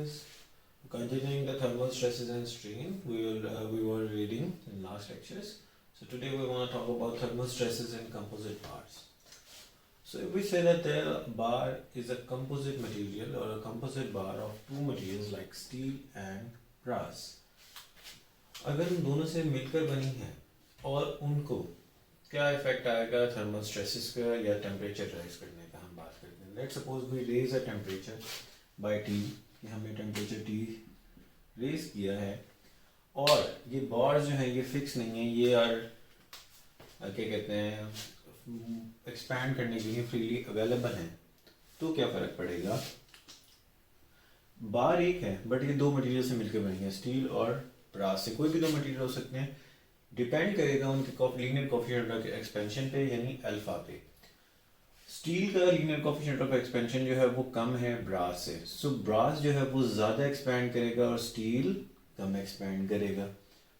classes. Continuing the thermal stresses and strain we were reading in last lectures. So today we want to talk about thermal stresses in composite bars. So if we say that the bar is a composite material or a composite bar of two materials like steel and brass, अगर उन दोनों से मिलकर बनी है और उनको क्या इफेक्ट आएगा थर्मल स्ट्रेसेस का या टेम्परेचर राइज करने का हम बात करते हैं. Let's suppose we raise a temperature by T, कि हमने टेम्परेचर टी रेज किया है और ये बार जो है ये फिक्स नहीं है, ये और क्या कहते हैं एक्सपैंड करने के लिए फ्रीली अवेलेबल है. तो क्या फ़र्क पड़ेगा, बार एक है बट ये दो मटेरियल से मिलकर बनी है, स्टील और ब्रास से. कोई भी दो मटेरियल हो सकते हैं, डिपेंड करेगा उनके लीनियर कोएफिशिएंट ऑफ एक्सपेंशन पे यानी अल्फा पे. स्टील का लीनियर कोएफिशिएंट ऑफ एक्सपेंशन जो है वो कम है ब्रास से, सो ब्रास जो है वो ज़्यादा एक्सपैंड करेगा और स्टील कम एक्सपैंड करेगा.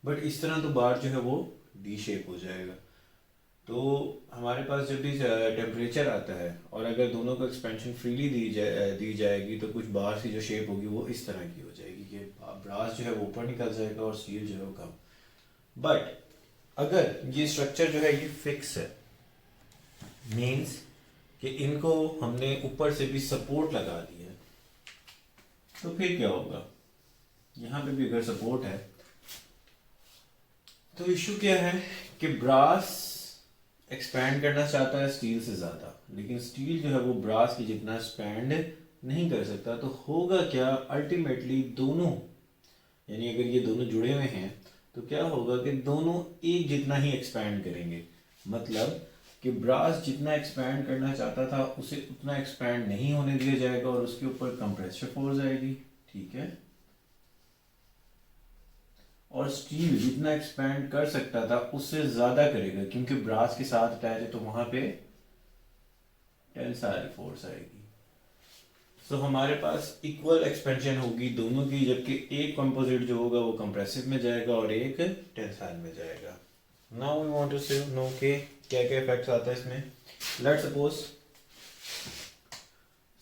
बट इस तरह तो बार जो है वो डी शेप हो जाएगा. तो हमारे पास जब भी टेम्परेचर आता है और अगर दोनों को एक्सपेंशन फ्रीली दी जाएगी तो कुछ बार की जो शेप होगी वो इस तरह की हो जाएगी कि ब्रास जो है वो ऊपर निकल जाएगा और स्टील जो है वो कम. बट अगर ये स्ट्रक्चर जो है ये फिक्स है, मीन्स कि इनको हमने ऊपर से भी सपोर्ट लगा दिया, तो फिर क्या होगा, यहाँ पे भी अगर सपोर्ट है तो इशू क्या है कि ब्रास एक्सपैंड करना चाहता है स्टील से ज़्यादा, लेकिन स्टील जो है वो ब्रास की जितना एक्सपैंड नहीं कर सकता. तो होगा क्या, अल्टीमेटली दोनों, यानी अगर ये दोनों जुड़े हुए हैं तो क्या होगा कि दोनों एक जितना ही एक्सपैंड करेंगे. मतलब कि ब्रास जितना एक्सपैंड करना चाहता था उसे उतना एक्सपैंड नहीं होने दिया जाएगा और उसके ऊपर कंप्रेसिव फोर्स आएगी. ठीक है, और स्टील जितना एक्सपैंड कर सकता था उससे ज़्यादा करेगा क्योंकि ब्रास के साथ अटैच है, तो वहाँ पे टेंसाइल फोर्स आएगी. सो हमारे पास इक्वल एक्सपेंशन होगी दोनों की, जबकि एक कंपोजिट जो होगा वो कंप्रेसिव में जाएगा और एक टेंसाइल में जाएगा. नाउ वी वांट टू से नो के क्या क्या इफेक्ट्स आता है इसमें. लेट्स सपोज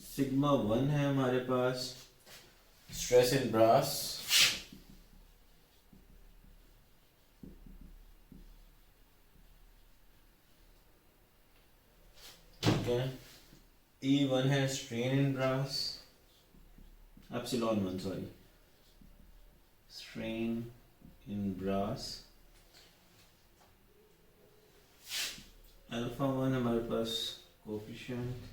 सिग्मा 1 है हमारे पास, स्ट्रेस इन ब्रास, E1 है strain in brass, epsilon 1 sorry, strain in brass. Alpha 1 हमारे पास कोएफिशिएंट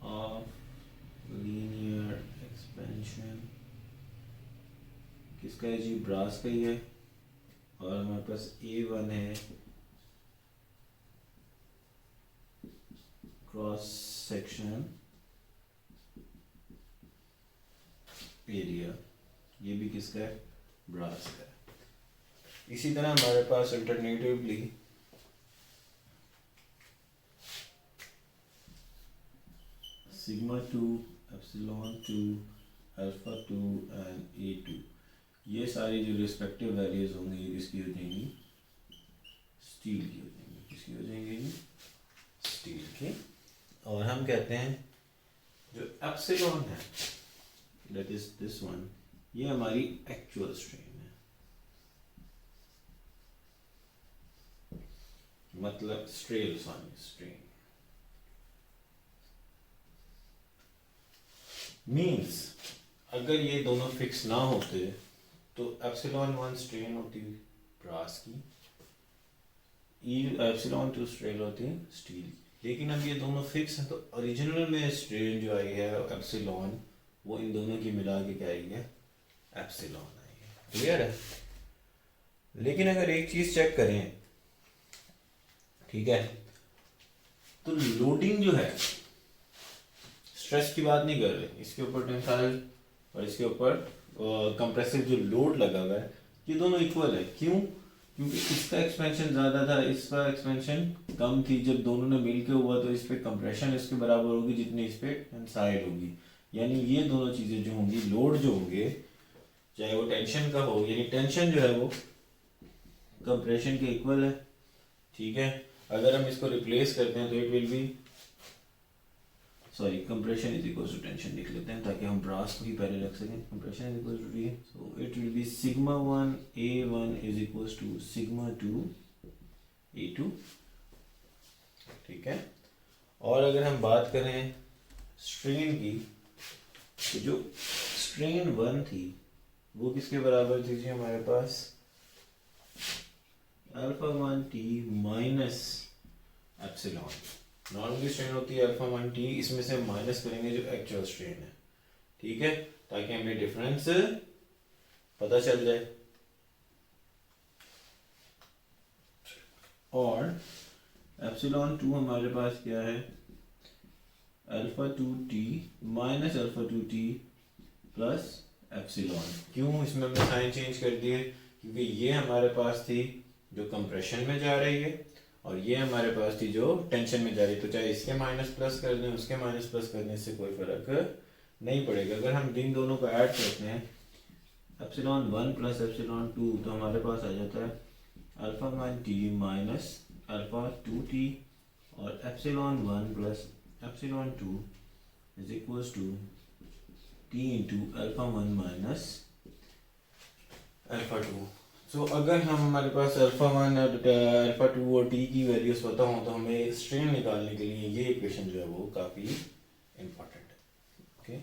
ऑफ लीनियर एक्सपेंशन किसका है जी, ब्रास का ही है. और हमारे पास A1 है क्रॉस सेक्शन एरिया, ये भी किसका है, ब्रास का है. इसी तरह हमारे पास alternatively sigma 2, epsilon 2, alpha 2 and A2, ये सारी जो रिस्पेक्टिव वैल्यूज होंगी ये किसकी हो जाएंगी, स्टील की हो जाएंगी. किसकी हो जाएंगी, स्टील की. और हम कहते हैं जो एप्सिलॉन है दैट इज दिस वन, ये हमारी एक्चुअल स्ट्रेन है. मतलब स्ट्रेन मीन्स अगर ये दोनों फिक्स ना होते तो एप्सिलॉन 1 स्ट्रेन होती ब्रास की, एप्सिलॉन 2 स्ट्रेन होती स्टील. लेकिन अब ये दोनों फिक्स हैं तो ओरिजिनल में स्ट्रेन जो आई है एप्सिलॉन, वो इन दोनों की मिला के क्या आई है, एप्सिलॉन आई है. क्लियर है. लेकिन अगर एक चीज चेक करें, ठीक है, तो लोडिंग जो है, स्ट्रेस की बात नहीं कर रहे, इसके ऊपर टेंसाइल और इसके ऊपर कंप्रेसिव जो लोड लगा हुआ है, ये दोनों इक्वल है. क्यों, क्योंकि इसका एक्सपेंशन ज़्यादा था, इसका एक्सपेंशन कम थी. जब दोनों ने मिलके हुआ तो इस पे कंप्रेशन इसके बराबर होगी जितनी इस पे टेंसाइल होगी. यानी ये दोनों चीज़ें जो होंगी, लोड जो होंगे, चाहे वो टेंशन का हो, यानी टेंशन जो है वो कंप्रेशन के इक्वल है. ठीक है, अगर हम इसको रिप्लेस करते हैं तो it will be sorry compression is equal to tension लिख लेते हैं ताकि हम ब्रास को ही पहले रख सकें. Compression is equal to T, so it will be sigma 1 A1 is equal to sigma 2 A2. ठीक है. और अगर हम बात करें स्ट्रेन की, तो जो स्ट्रेन 1 थी वो किसके बराबर थी जी हमारे पास, alpha 1 T minus epsilon. Normally strain होती है अल्फा 1 टी, इसमें से माइनस करेंगे जो एक्चुअल स्ट्रेन है. ठीक है, ताकि हमें डिफरेंस पता चल जाए. और एप्सिलॉन 2 हमारे पास क्या है, alpha 2 T minus alpha 2 T plus epsilon. क्यों इसमें हमने साइन चेंज कर दिए, क्योंकि ये हमारे पास थी जो कंप्रेशन में जा रही है और ये हमारे पास थी जो टेंशन में जा रही है. तो चाहे इसके माइनस प्लस कर दें उसके माइनस प्लस करने से कोई फर्क नहीं पड़ेगा. अगर हम इन दोनों को ऐड करते हैं एप्सिलॉन 1 प्लस एप्सिलॉन 2, तो हमारे पास आ जाता है alpha 1 T minus alpha 2 T और epsilon 1 plus epsilon 2 is equals to T into alpha 1 minus alpha 2. So अगर हम हमारे पास अल्फा 1 और अल्फा 2 और टी की वैल्यूज पता हो तो हमें स्ट्रेन निकालने के लिए ये इक्वेशन जो है वो काफ़ी इम्पोर्टेंट है. ओके.